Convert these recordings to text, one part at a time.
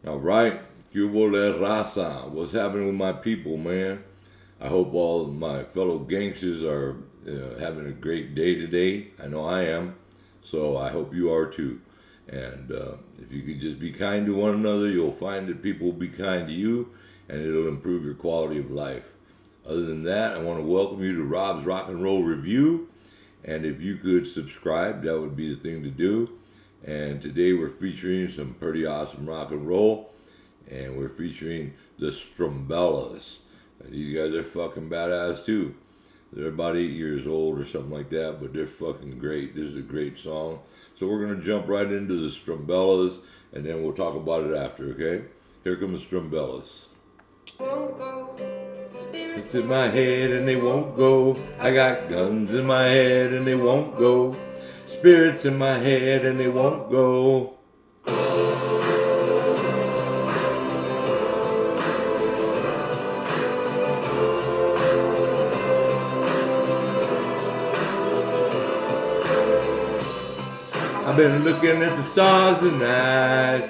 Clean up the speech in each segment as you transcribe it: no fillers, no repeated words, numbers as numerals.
All right, Cubo de Raza. What's happening with my people, man? I hope all of my fellow gangsters are having a great day today. I know I am, so I hope you are too. And if you could just be kind to one another, you'll find that people will be kind to you, and it'll improve your quality of life. Other than that, I want to welcome you to Rob's Rock and Roll Review. And if you could subscribe, that would be the thing to do. And today we're featuring some pretty awesome rock and roll. And we're featuring the STRUMBELLAS. And these guys are fucking badass too. They're about 8 years old or something like that, but they're fucking great. This is a great song. So we're going to jump right into the STRUMBELLAS, and then we'll talk about it after, okay? Here comes STRUMBELLAS. It's in my head and they won't go. I got guns in my head and they won't go. Spirits in my head and they won't go. I've been looking at the stars tonight,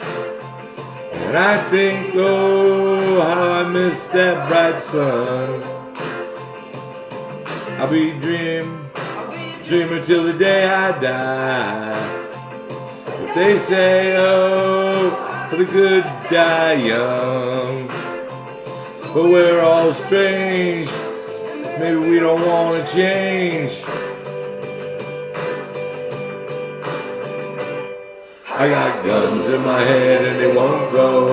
and I think, oh, how I miss that bright sun. I'll be dreaming till the day I die. But they say, oh, for the good die young. But we're all strange, maybe we don't want to change. I got guns in my head and they won't go.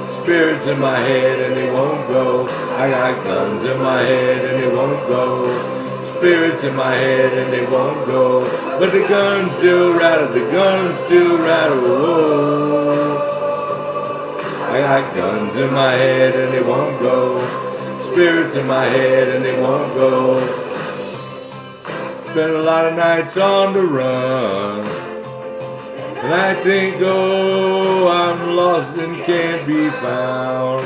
Spirits in my head and they won't go. I got guns in my head and they won't go. Spirits in my head and they won't go. But the guns still rattle, the guns still rattle. Whoa. I got guns in my head and they won't go. Spirits in my head and they won't go. Spent a lot of nights on the run. And I think, oh, I'm lost and can't be found.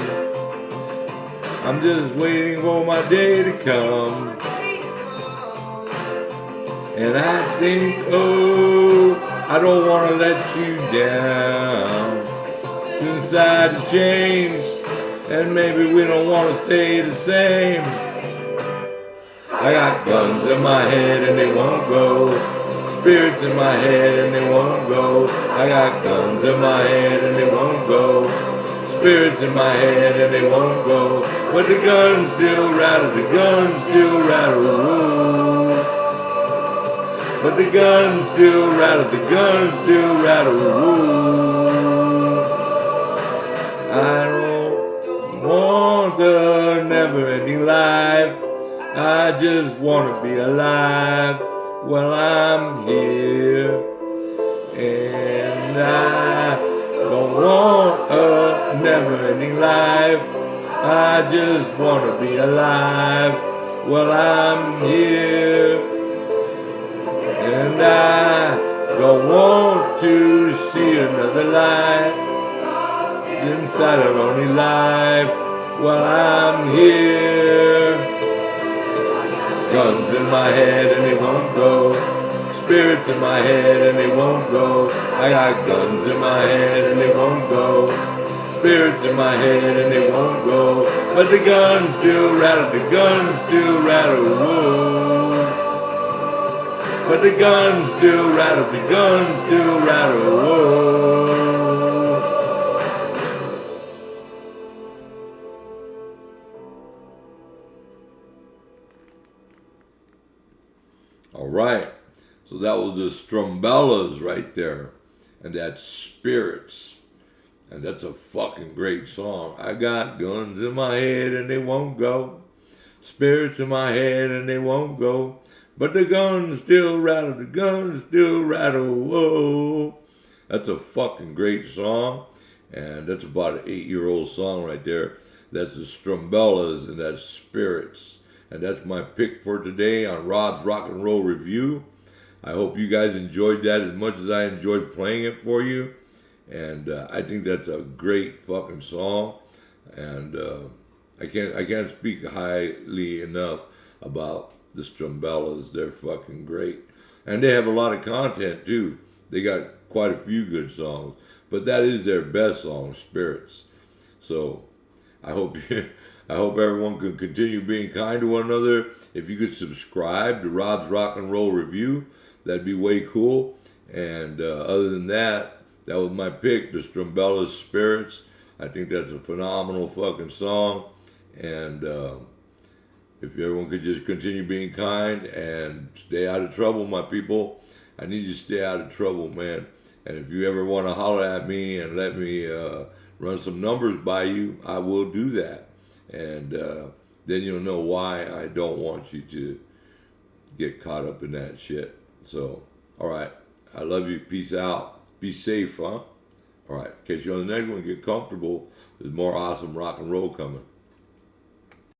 I'm just waiting for my day to come. And I think, oh, I don't want to let you down. Inside to change, and maybe we don't want to stay the same. I got guns in my head and they won't go. Spirits in my head and they won't go. I got guns in my head and they won't go. Spirits in my head and they won't go. But the guns still rattle, the guns still rattle. Ooh. But the guns still rattle, the guns still rattle. Ooh. I don't want the never-ending life. I just want to be alive. Well, I'm here, and I don't want a never-ending life. I just want to be alive. Well, I'm here, and I don't want to see another life inside a lonely life. Well, I'm here. Guns in my head and they won't go. Spirits in my head and they won't go. I got guns in my head and they won't go. Spirits in my head and they won't go. But the guns still rattle, the guns still rattle. Whoa. But the guns still rattle, the guns still rattle. Whoa. All right, so that was the STRUMBELLAS right there, and that's Spirits, and that's a fucking great song. I got guns in my head and they won't go. Spirits in my head and they won't go. But the guns still rattle, the guns still rattle. Whoa, that's a fucking great song, and that's about an 8-year-old song right there. That's the STRUMBELLAS, and that's Spirits. And that's my pick for today on Rob's Rock and Roll Review. I hope you guys enjoyed that as much as I enjoyed playing it for you. And I think that's a great fucking song. And I can't speak highly enough about the STRUMBELLAS. They're fucking great. And they have a lot of content too. They got quite a few good songs, but that is their best song, Spirits. So I hope I hope everyone can continue being kind to one another. If you could subscribe to Rob's Rock and Roll Review, that'd be way cool. And other than that, that was my pick, the Strumbellas Spirits. I think that's a phenomenal fucking song. And if everyone could just continue being kind and stay out of trouble, my people. I need you to stay out of trouble, man. And if you ever want to holler at me and let me run some numbers by you, I will do that. And then you'll know why I don't want you to get caught up in that shit. So, all right. I love you. Peace out. Be safe, huh? All right. Catch you on the next one. Get comfortable. There's more awesome rock and roll coming.